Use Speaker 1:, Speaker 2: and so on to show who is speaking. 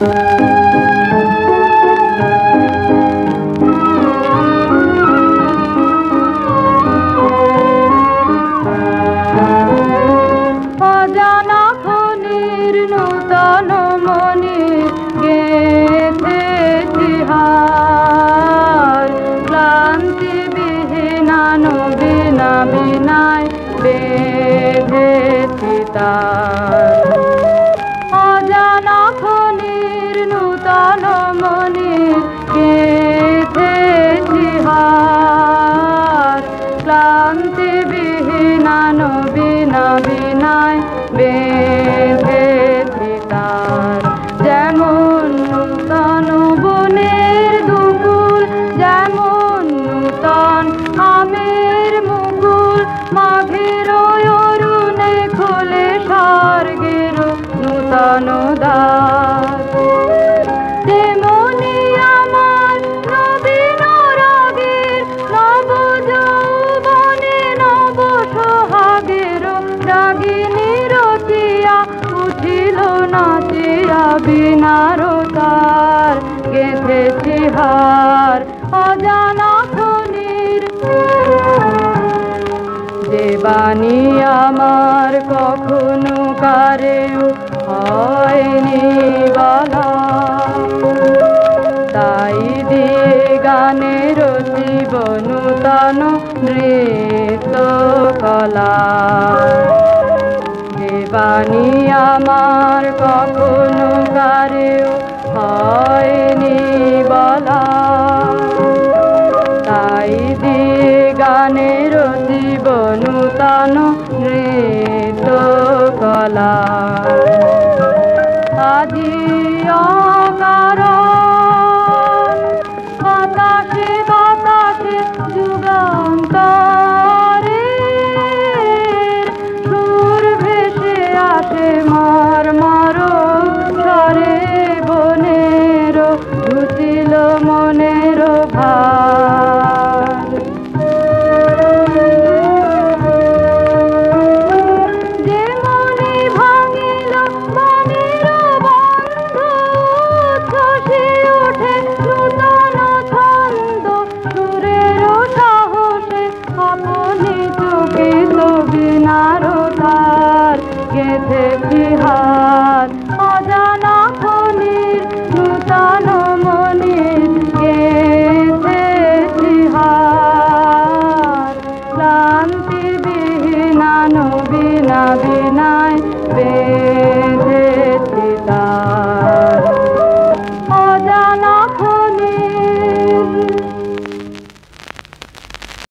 Speaker 1: অজানা খনির নূতন মনে গেঁথেছি হার, ক্লান্তি বিহীনা নবীনা বিনায় বেঁধেছি তার। অজানা খনির নূতন মনে গেঁথেছি হার, ক্লান্তি বিহীনা নবীনা বিনায় বেঁধেছি তার। যেমন নূতন বনের দুকুল, যেমন নূতন আমের মুকুল, মাঘের অরুণে খোলে স্বর্গের নূতন দ্বার। তেমনি আমার নবীন রাগের নব যৌবনে নব সোহাগের রাগিনী রচিয়া উঠিল নাচিয়া বিনার তার, গেঁথেছি হার অজানা খনির। যে বাণী আমার কখনো কারেও হয়নি বলা, তাই দিয়ে গানে রচিব নূতন নৃত্য কলা। যে বাণী আমার কখনো কারেও হয়নি বলা, তাই দিয়ে গানে রচিব নূতন নৃত্য কলা। আজি অকারণ